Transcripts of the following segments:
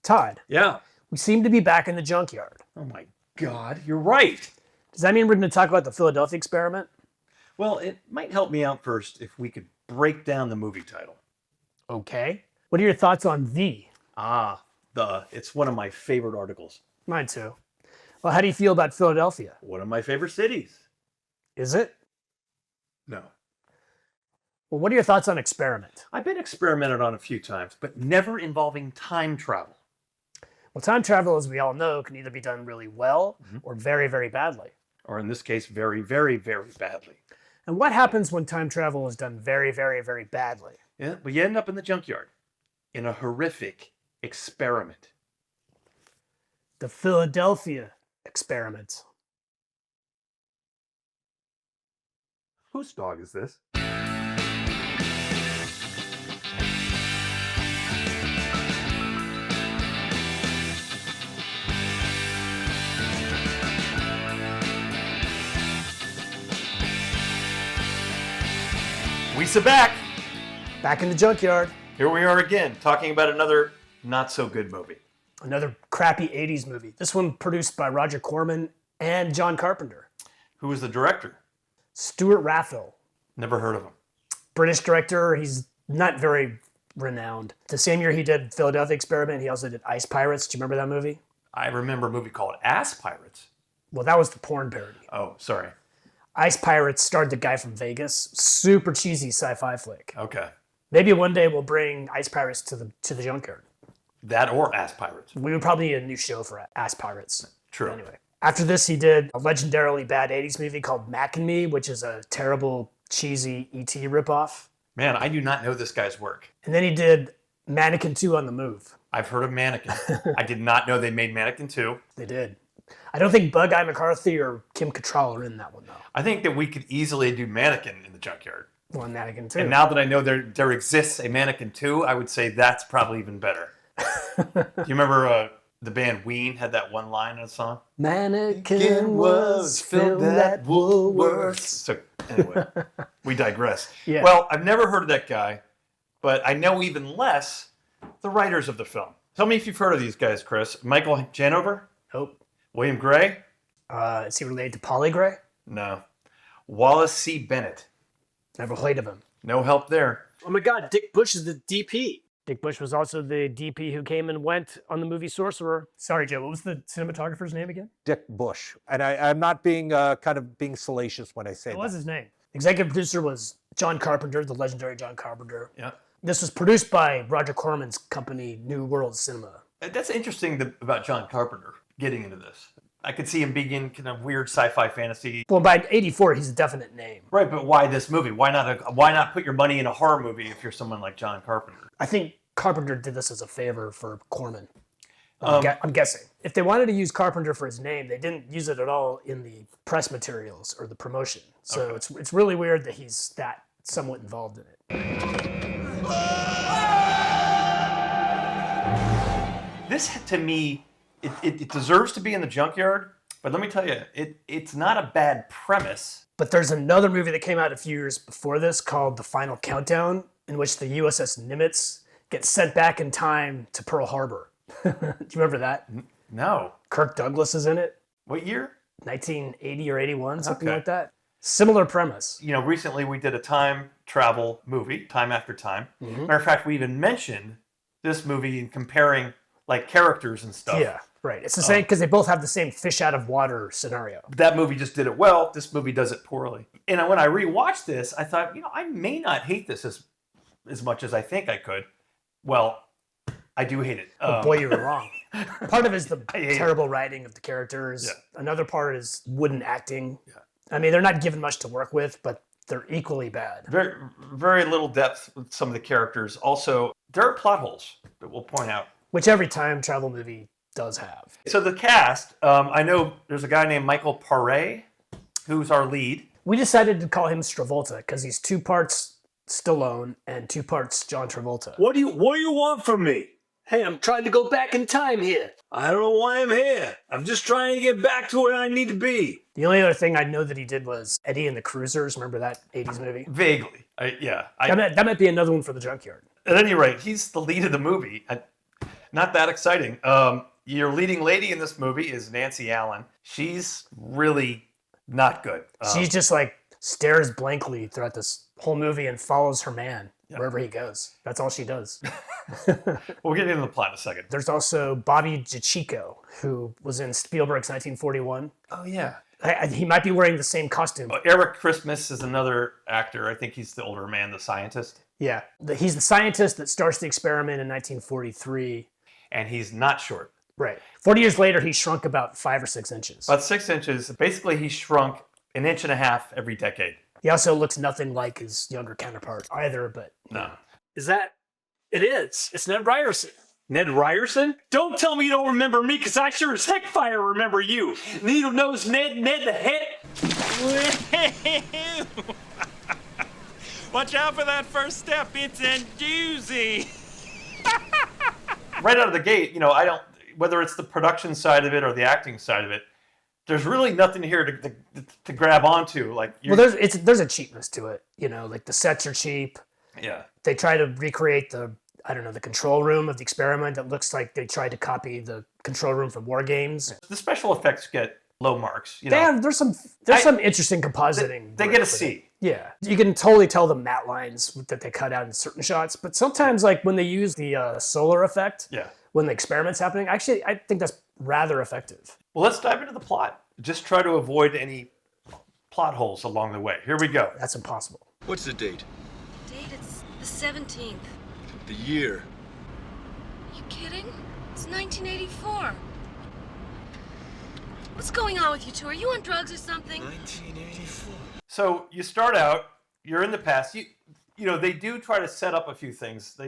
Todd, Yeah. we seem to be back in the junkyard. Oh my God, you're right. Does that mean we're going to talk about the Philadelphia experiment? Well, it might help me out first if we could break down the movie title. Okay. What are your thoughts on the? It's one of my favorite articles. Mine too. Well, how do you feel about Philadelphia? One of my favorite cities. Is it? No. Well, what are your thoughts on experiment? I've been experimented on a few times, but never involving time travel. Well, time travel, as we all know, can either be done really well or very, very badly. Or in this case, very, very, very badly. And what happens when time travel is done very, very, very badly? Yeah, but you end up in the junkyard in a horrific experiment. The Philadelphia experiment. Whose dog is this? We're back. Back in the junkyard. Here we are again, talking about another not so good movie. Another crappy 80s movie. This one produced by Roger Corman and John Carpenter. Who was the director? Stewart Raffill. Never heard of him. British director. He's not very renowned. The same year he did Philadelphia Experiment, he also did Ice Pirates. Do you remember that movie? I remember a movie called Ass Pirates. Well, that was the porn parody. Oh, sorry. Ice Pirates starred the guy from Vegas. Super cheesy sci-fi flick. Okay. Maybe one day we'll bring Ice Pirates to the junkyard. That or Ass Pirates. We would probably need a new show for Ass Pirates. True. Anyway. After this, he did a legendarily bad 80s movie called Mac and Me, which is a terrible, cheesy E.T. ripoff. Man, I do not know this guy's work. And then he did Mannequin 2 on the Move. I've heard of Mannequin. I did not know they made Mannequin 2. They did. I don't think Bug-Eye McCarthy or Kim Cattrall are in that one, though. I think that we could easily do Mannequin in the junkyard. Well, Mannequin 2. And now that I know there exists a Mannequin 2, I would say that's probably even better. Do you remember the band Ween had that one line in a song? Mannequin was filmed at Woolworths. So anyway, we digress. Yeah. Well, I've never heard of that guy, but I know even less the writers of the film. Tell me if you've heard of these guys, Chris. Michael Janover? Nope. William Gray? Is he related to Polly Gray? No. Wallace C. Bennett? Never heard of him. No help there. Oh my God, Dick Bush is the DP. Dick Bush was also the DP who came and went on the movie Sorcerer. Sorry, Joe, what was the cinematographer's name again? Dick Bush. And I'm not being being salacious when I say What was that. his name? Executive producer was John Carpenter, the legendary John Carpenter. Yeah. This was produced by Roger Corman's company, New World Cinema. That's interesting about John Carpenter getting into this. I could see him being in kind of weird sci-fi fantasy. Well, by 84, he's a definite name. Right, but why this movie? Why not put your money in a horror movie if you're someone like John Carpenter? I think Carpenter did this as a favor for Corman. I'm guessing. If they wanted to use Carpenter for his name, they didn't use it at all in the press materials or the promotion. So Okay. it's really weird that he's that somewhat involved in it. This, to me, it deserves to be in the junkyard, but let me tell you, it's not a bad premise. But there's another movie that came out a few years before this called The Final Countdown, in which the USS Nimitz gets sent back in time to Pearl Harbor. Do you remember that? No. Kirk Douglas is in it. What year? 1980 or 81, something Okay. like that. Similar premise. You know, recently we did a time travel movie, Time After Time. Matter of fact, we even mentioned this movie in comparing like characters and stuff. Yeah, right. It's the same because they both have the same fish out of water scenario. But that movie just did it well. This movie does it poorly. And when I rewatched this, I thought, I may not hate this as much as I think I could. Well, I do hate it. Boy, you were wrong. Part of it is the hate terrible writing of the characters. Yeah. Another part is wooden acting. Yeah. I mean, they're not given much to work with, but they're equally bad. Very, very little depth with some of the characters. Also, there are plot holes that we'll point out. Which every time travel movie does have. So the cast, I know there's a guy named Michael Paré, who's our lead. We decided to call him Stravolta because he's 2 parts Stallone and 2 parts John Travolta. What do you want from me? Hey, I'm trying to go back in time here. I don't know why I'm here. I'm just trying to get back to where I need to be. The only other thing I know that he did was Eddie and the Cruisers. Remember that 80s movie? Vaguely. That might be another one for the junkyard. At any rate, he's the lead of the movie. not that exciting. Your leading lady in this movie is Nancy Allen. She's really not good. She's just like stares blankly throughout this whole movie and follows her man wherever he goes. That's all she does. We'll get into the plot in a second. There's also Bobby DeCicco, who was in Spielberg's 1941. Oh, yeah. He might be wearing the same costume. Eric Christmas is another actor. I think he's the older man, the scientist. Yeah. He's the scientist that starts the experiment in 1943. And he's not short. Right. 40 years later, he shrunk about 5 or 6 inches. About 6 inches. Basically, he shrunk 1.5 inches every decade. He also looks nothing like his younger counterpart either, but... No. Is that? It is. It's Ned Ryerson. Ned Ryerson? Don't tell me you don't remember me, because I sure as heck fire remember you. Needle-nosed Ned the head. Watch out for that first step. It's a doozy. Right out of the gate, I don't... Whether it's the production side of it or the acting side of it, there's really nothing here to grab onto. There's a cheapness to it. Like the sets are cheap. Yeah. They try to recreate the control room of the experiment. It looks like they tried to copy the control room from War Games. The special effects get low marks. There's some interesting compositing. They get a C. Yeah. You can totally tell the matte lines that they cut out in certain shots, but sometimes like when they use the solar effect, when the experiment's happening, actually I think that's rather effective. Well, let's dive into the plot. Just try to avoid any plot holes along the way. Here we go. That's impossible. What's the date? Date, it's the 17th. The year? You kidding? It's 1984. What's going on with you two? Are you on drugs or something? 1984. So you start out, you're in the past. They do try to set up a few things.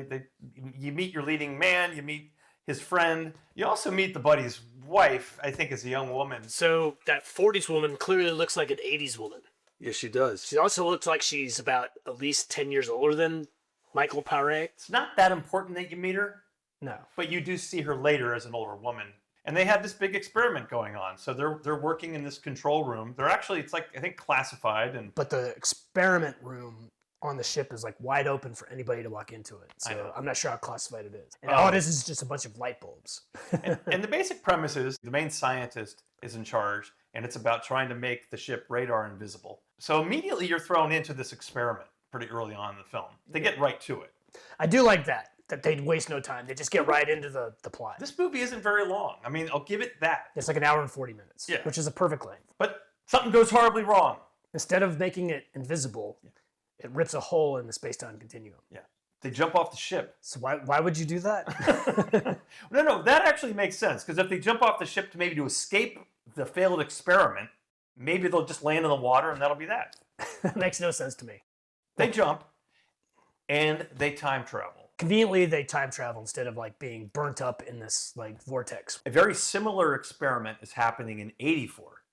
You meet your leading man, you meet his friend. You also meet the buddy's wife, I think is a young woman. So that 40s woman clearly looks like an 80s woman. Yes, she does. She also looks like she's about at least 10 years older than Michael Paré. It's not that important that you meet her. No. But you do see her later as an older woman. And they have this big experiment going on. So they're working in this control room. They're actually, it's like, I think, classified. But the experiment room on the ship is like wide open for anybody to walk into it. So I'm not sure how classified it is. And all it is just a bunch of light bulbs. and the basic premise is the main scientist is in charge, and it's about trying to make the ship radar invisible. So immediately you're thrown into this experiment pretty early on in the film. They get right to it. I do like that they waste no time. They just get right into the plot. This movie isn't very long. I mean, I'll give it that. It's like 1 hour and 40 minutes, which is a perfect length. But something goes horribly wrong. Instead of making it invisible, it rips a hole in the space-time continuum. Yeah. They jump off the ship. So why would you do that? No, that actually makes sense. Because if they jump off the ship to escape the failed experiment, maybe they'll just land in the water and that'll be that. That makes no sense to me. They jump and they time travel. Conveniently, they time travel instead of like being burnt up in this like vortex. A very similar experiment is happening in 84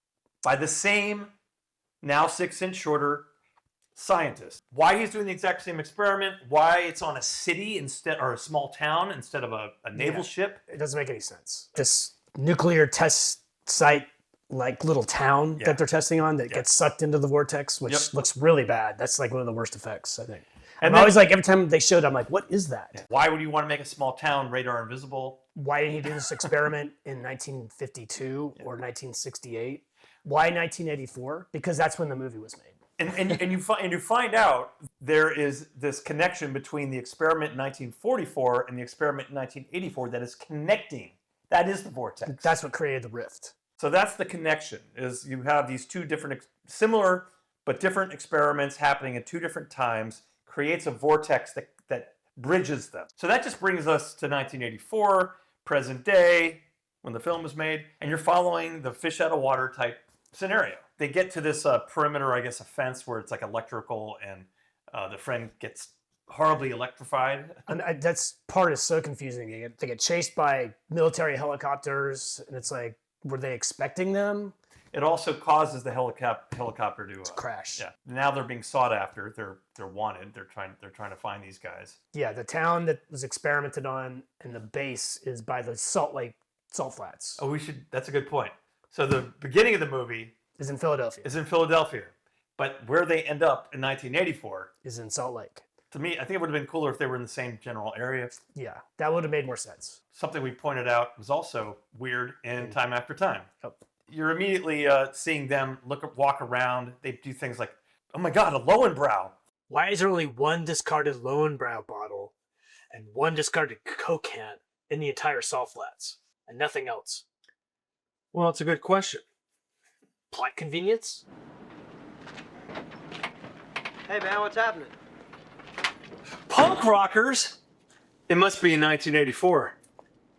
by the same, now 6 inch shorter, scientist. Why he's doing the exact same experiment, why it's on a city instead, or a small town instead of a naval ship. It doesn't make any sense. This nuclear test site, like little town that they're testing on, that gets sucked into the vortex, which looks really bad. That's like one of the worst effects, I think. And always like, every time they showed it, I'm like, what is that? Why would you want to make a small town radar invisible? Why didn't he do this experiment in 1952 or 1968? Why 1984? Because that's when the movie was made. And you find out there is this connection between the experiment in 1944 and the experiment in 1984 that is connecting. That is the vortex. That's what created the rift. So that's the connection, is you have these two different, similar but different experiments happening at two different times, creates a vortex that bridges them. So that just brings us to 1984, present day, when the film was made, and you're following the fish out of water type scenario. They get to this perimeter, I guess, a fence where it's like electrical, and the friend gets horribly electrified. And that's part is so confusing. They get chased by military helicopters, and it's like, were they expecting them? It also causes the helicopter to crash. Yeah. Now they're being sought after. They're wanted. They're trying to find these guys. Yeah, the town that was experimented on and the base is by the Salt Flats. Oh, that's a good point. So the beginning of the movie is in Philadelphia. But where they end up in 1984 is in Salt Lake. To me, I think it would have been cooler if they were in the same general area. Yeah, that would have made more sense. Something we pointed out was also weird in Time After Time. Yep. You're immediately seeing them walk around. They do things like, oh my God, a Lowenbrow. Why is there only one discarded Lowenbrow bottle and one discarded Coke can in the entire salt flats and nothing else? Well, it's a good question. Plot convenience? Hey man, what's happening? Punk rockers? It must be in 1984.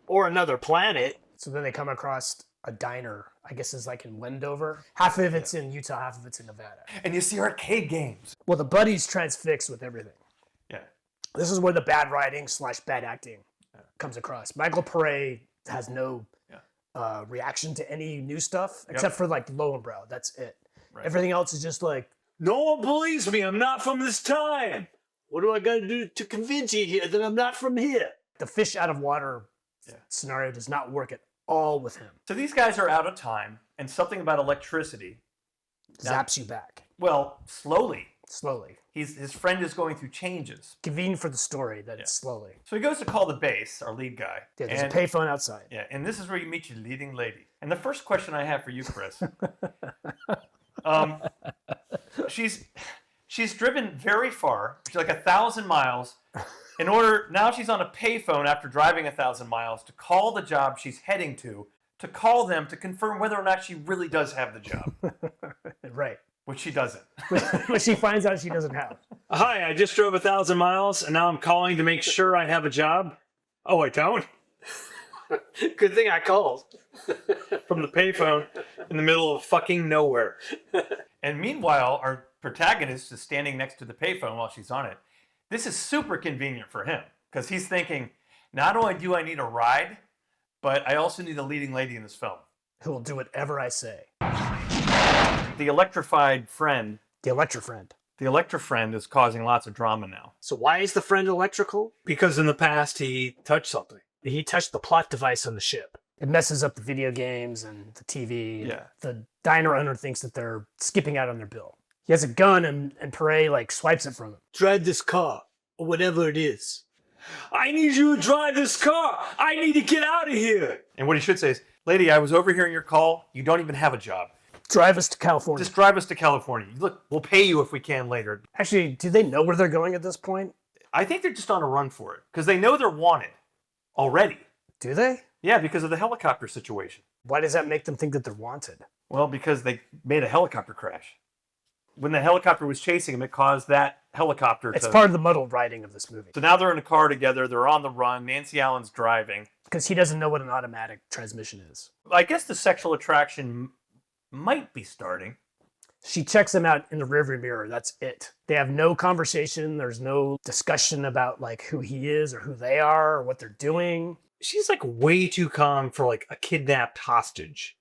Or another planet. So then they come across a diner, I guess is like in Wendover. Half of it's in Utah, half of it's in Nevada. And you see arcade games. Well, the buddy's transfixed with everything. Yeah. This is where the bad writing / bad acting comes across. Michael Pare has no reaction to any new stuff except for like Lowenbrow. That's it. Right. Everything else is just like, No one believes me. I'm not from this time. What do I got to do to convince you here that I'm not from here? the fish out of water scenario does not work at all with him. So these guys are out of time, and something about electricity Zaps you back. well, slowly. Slowly. His friend is going through changes. Convenient for the story that it's slowly. So he goes to call the base, our lead guy. Yeah, there's a payphone outside. Yeah, and this is where you meet your leading lady. And the first question I have for you, Chris, she's driven very far. She's like 1,000 miles. Now she's on a payphone after driving 1,000 miles to call the job she's heading to call them to confirm whether or not she really does have the job. Right. Which she doesn't. Which she finds out she doesn't have. Hi, I just drove 1,000 miles and now I'm calling to make sure I have a job. Oh, I don't? Good thing I called. From the payphone in the middle of fucking nowhere. And meanwhile, our protagonist is standing next to the payphone while she's on it. This is super convenient for him because he's thinking, not only do I need a ride, but I also need a leading lady in this film. Who will do whatever I say. The electrified friend. The Electra-Friend. The Electra-Friend is causing lots of drama now. So why is the friend electrical? Because in the past he touched something. He touched the plot device on the ship. It messes up the video games and the TV. Yeah. The diner owner thinks that they're skipping out on their bill. He has a gun and Pare like swipes it from him. Drive this car, or whatever it is. I need you to drive this car. I need to get out of here. And what he should say is, lady, I was overhearing your call. You don't even have a job. Drive us to California. Just drive us to California. Look, we'll pay you if we can later. Actually, do they know where they're going at this point? I think they're just on a run for it because they know they're wanted already. Do they? Yeah, because of the helicopter situation. Why does that make them think that they're wanted? Well, because they made a helicopter crash. When the helicopter was chasing them, it caused that helicopter It's to... part of the muddled writing of this movie. So now they're in a car together. They're on the run. Nancy Allen's driving. Because he doesn't know what an automatic transmission is. I guess the sexual attraction might be starting. She checks him out in the rearview mirror. That's it. They have no conversation. There's no discussion about like who he is or who they are or what they're doing. She's like way too calm for like a kidnapped hostage.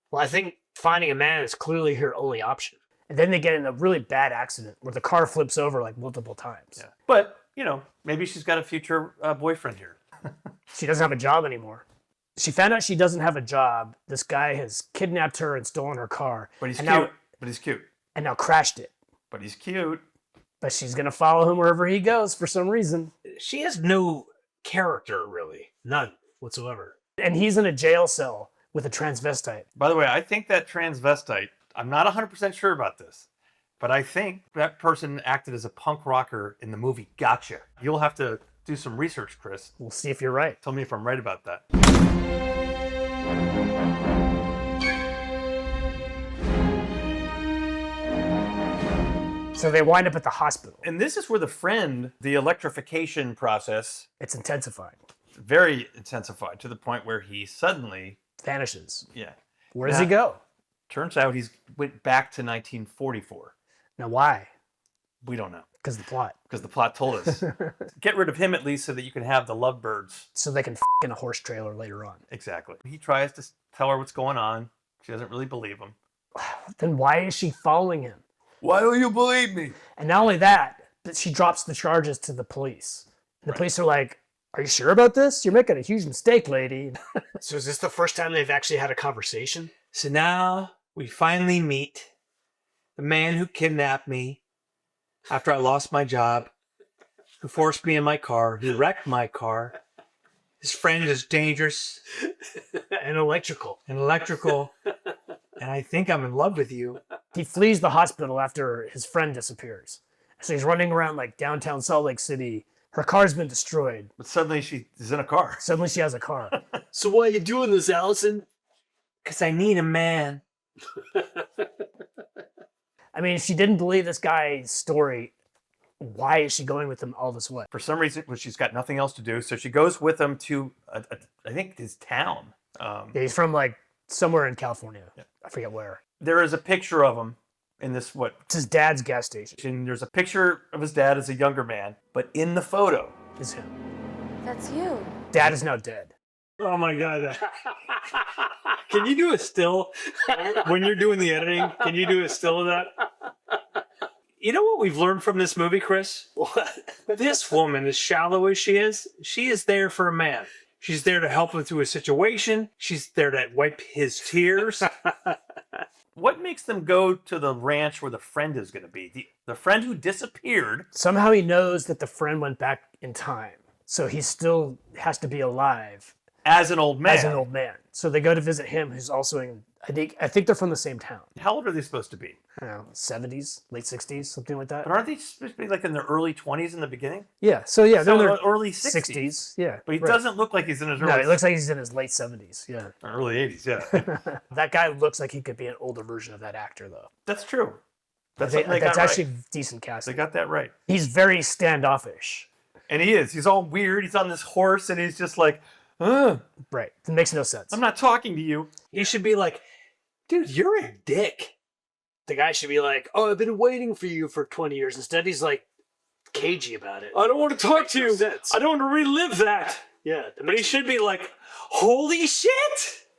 Well, I think finding a man is clearly her only option. And then they get in a really bad accident where the car flips over like multiple times. Yeah. But, maybe she's got a future boyfriend here. She doesn't have a job anymore. She found out she doesn't have a job. This guy has kidnapped her and stolen her car. But he's cute. And now crashed it. But he's cute. But she's going to follow him wherever he goes for some reason. She has no character, really. None whatsoever. And he's in a jail cell with a transvestite. By the way, I think that transvestite, I'm not 100% sure about this, but I think that person acted as a punk rocker in the movie Gotcha. You'll have to do some research, Chris. We'll see if you're right. Tell me if I'm right about that. So they wind up at the hospital. And this is where the electrification process, It's intensifying. very intensified to the point where he suddenly, Vanishes. yeah. Where does he go? Turns out he's went back to 1944. Now, why? We don't know. Because the plot. Because the plot told us. Get rid of him at least so that you can have the lovebirds. So they can in a horse trailer later on. Exactly. He tries to tell her what's going on. She doesn't really believe him. Then why is she following him? Why don't you believe me? And not only that, but she drops the charges to the police. And the police are like, are you sure about this? You're making a huge mistake, lady. So is this the first time they've actually had a conversation? So now we finally meet the man who kidnapped me after I lost my job who forced me in my car, who wrecked my car. His friend is dangerous And electrical. and electrical, and I think I'm in love with you. He flees the hospital after his friend disappears. So he's running around like downtown Salt Lake City. Her car's been destroyed. But suddenly she is in a car. Suddenly she has a car. So why are you doing this, Allison? Because I need a man. I mean, if she didn't believe this guy's story, why is she going with him all this way? For some reason, well, she's got nothing else to do, so she goes with him to, I think, his town. Yeah, he's from like somewhere in California. I forget where. There is a picture of him in this, It's his dad's gas station. and there's a picture of his dad as a younger man, but in the photo, Is him. That's you. Dad is now dead. Oh my god. Can you do a still? When you're doing the editing, can you do a still of that? You know what we've learned from this movie, Chris? What? This woman, as shallow as she is there for a man. She's there to help him through a situation. She's there to wipe his tears. what makes them go to the ranch where the friend is going to be? The friend who disappeared. Somehow he knows that the friend went back in time. So he still has to be alive. As an old man. As an old man. So they go to visit him, who's also in, I think they're from the same town. How old are they supposed to be? I don't know, 70s, late 60s, something like that. But aren't they supposed to be like in their early 20s in the beginning? Yeah, so yeah, they're So in their early 60s. Yeah. But he right. doesn't look like he's in his early No, it looks like he's in his late 70s, yeah. early 80s, yeah. That guy looks like he could be an older version of that actor, though. That's true. That's, That's something they got actually right. decent They casting. got that right. He's very standoffish. And he is. He's all weird. He's on this horse and he's just like, Right. It makes no sense. I'm not talking to you. He should be like, dude, you're a dick. The guy should be like, oh, I've been waiting for you for 20 years. Instead, he's like cagey about it. I don't want to talk to you. Sense. I don't want to relive that. Yeah. But he should be like, holy shit,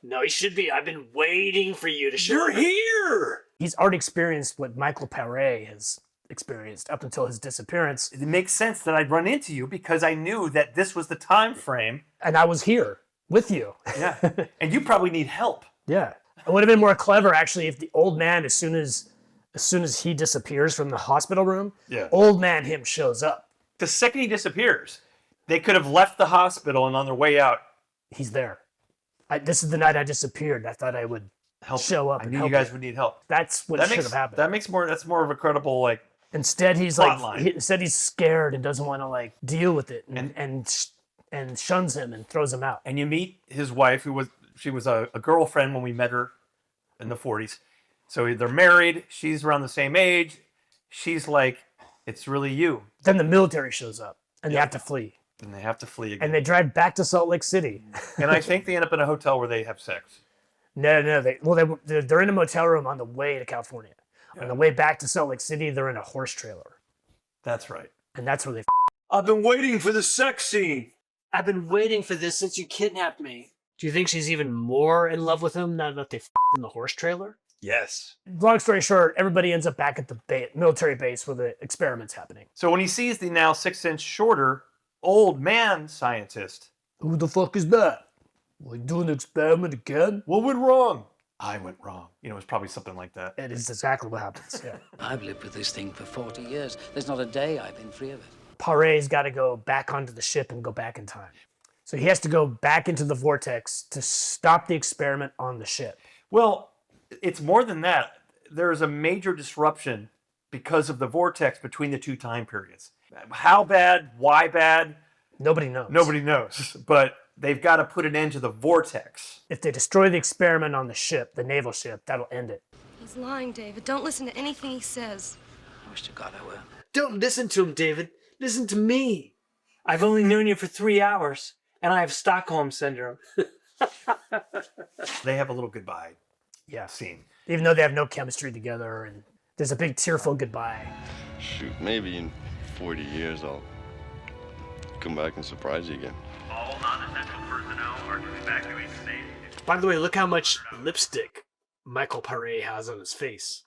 No, he should be. I've been waiting for you to show you're up. here. He's already experienced what Michael Paré has experienced up until his disappearance. It makes sense that I'd run into you because I knew that this was the time frame. And I was here with you. Yeah. And you probably need help. Yeah. It would have been more clever, actually, if the old man, as soon as he disappears from the hospital room, Yeah. old man him shows up. The second he disappears, they could have left the hospital and on their way out, He's there. This is the night I disappeared. I thought I would help. show up I and knew help you guys you. would need help. That's what should have happened. That's more of a credible, like, Instead, he's plot like, line. instead he's scared and doesn't want to like deal with it and shuns him and throws him out. and you meet his wife, who was a girlfriend when we met her in the 40s. So they're married. She's around the same age. She's like, it's really you. Then the military shows up and they have to flee. And they have to flee again. And they drive back to Salt Lake City. And I think they end up in a hotel where they have sex. No, they're in a motel room on the way to California. On the way back to Salt Lake City, they're in a horse trailer, That's right. and that's where they. I've been waiting for the sex scene. I've been waiting for this since you kidnapped me. Do you think she's even more in love with him now that they in the horse trailer? Yes. Long story short, everybody ends up back at the military base where the experiment's happening. So when he sees the now 6 inch shorter old man scientist, Who the fuck is that? We doing the experiment again? what went wrong? I went wrong. It was probably something like that. It is exactly what happens. Yeah. I've lived with this thing for 40 years. There's not a day I've been free of it. Pare's got to go back onto the ship and go back in time. So he has to go back into the vortex to stop the experiment on the ship. Well, it's more than that. There is a major disruption because of the vortex between the two time periods. How bad? Why bad? Nobody knows. Nobody knows. But they've got to put an end to the vortex. If they destroy the experiment on the ship, the naval ship, that'll end it. He's lying, David. Don't listen to anything he says. I wish to God I were. Don't listen to him, David. Listen to me. I've only known you for 3 hours, and I have Stockholm Syndrome. They have a little goodbye Yeah. scene. Even though they have no chemistry together, and there's a big tearful goodbye. Shoot, maybe in 40 years I'll come back and surprise you again. All non-essential personnel are to evacuate the station. By the way, look how much lipstick Michael Paré has on his face.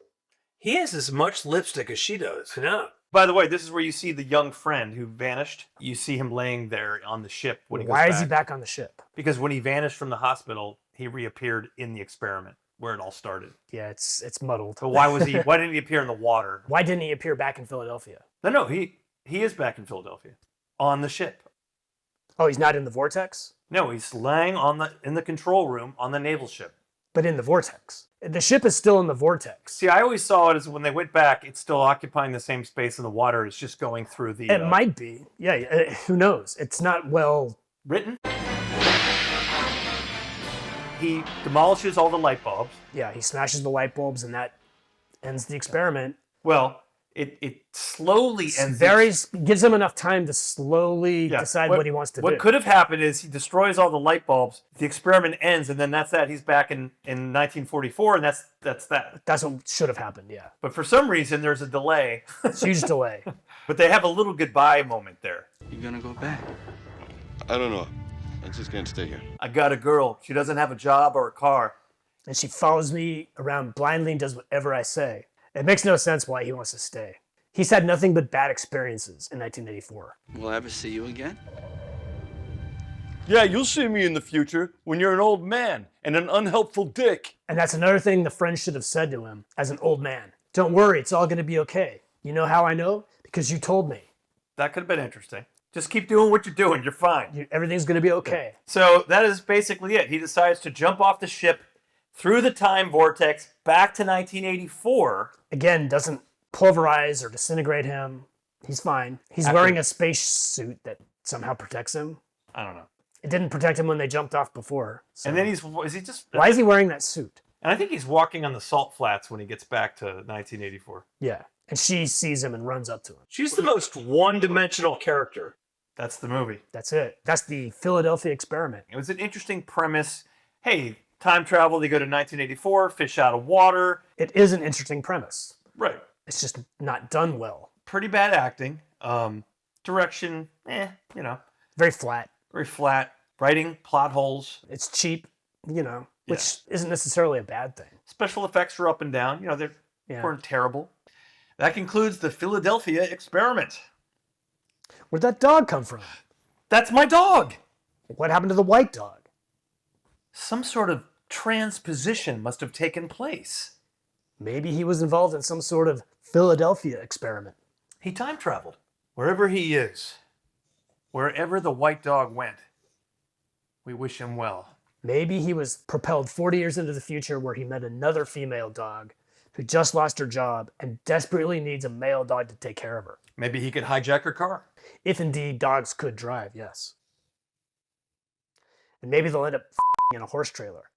He has as much lipstick as she does. No. By the way, this is where you see the young friend who vanished. You see him laying there on the ship when he goes Why is he back on the ship? Because when he vanished from the hospital, he reappeared in the experiment where it all started. Yeah, it's muddled. So why didn't he appear in the water? Why didn't he appear back in Philadelphia? No, he is back in Philadelphia. on the ship. Oh, he's not in the vortex? No, he's lying in the control room on the naval ship. But in the vortex. The ship is still in the vortex. See, I always saw it as when they went back, it's still occupying the same space in the water. It's just going through the... It might be. Yeah, who knows? It's not well... written. He demolishes all the light bulbs. Yeah, he smashes the light bulbs and that ends the experiment. Well, it slowly ends. Gives him enough time to slowly decide what he wants to do. What could have happened is he destroys all the light bulbs, the experiment ends, and then that's that. He's back in 1944, and that's that. That's what should have happened, yeah. But for some reason, there's a delay. Huge delay. But they have a little goodbye moment there. You gonna go back? I don't know. I just can't stay here. I got a girl. She doesn't have a job or a car. And she follows me around blindly and does whatever I say. It makes no sense why he wants to stay. He's had nothing but bad experiences in 1984. Will I ever see you again? Yeah, you'll see me in the future when you're an old man and an unhelpful dick. And that's another thing the friend should have said to him as an old man. Don't worry, it's all going to be okay. You know how I know? Because you told me. That could have been interesting. Just keep doing what you're doing. You're fine. Everything's going to be okay. So that is basically it. He decides to jump off the ship through the time vortex back to 1984. Again, doesn't pulverize or disintegrate him. He's fine. He's wearing a space suit that somehow protects him. I don't know. It didn't protect him when they jumped off before. So. And then why is he wearing that suit? And I think he's walking on the salt flats when he gets back to 1984. Yeah. And she sees him and runs up to him. She's the most one-dimensional character. That's the movie. That's it. That's the Philadelphia experiment. It was an interesting premise. Hey, time travel, they go to 1984, fish out of water. It is an interesting premise. Right. It's just not done well. Pretty bad acting. Direction, Very flat. Very flat. Writing, plot holes. It's cheap, which isn't necessarily a bad thing. Special effects are up and down. They weren't terrible. That concludes the Philadelphia experiment. Where'd that dog come from? That's my dog. What happened to the white dog? Some sort of transposition must have taken place. Maybe he was involved in some sort of Philadelphia experiment. He time traveled. Wherever he is, wherever the white dog went, we wish him well. Maybe he was propelled 40 years into the future where he met another female dog who just lost her job and desperately needs a male dog to take care of her. Maybe he could hijack her car. If indeed dogs could drive, yes. And maybe they'll end up in a horse trailer.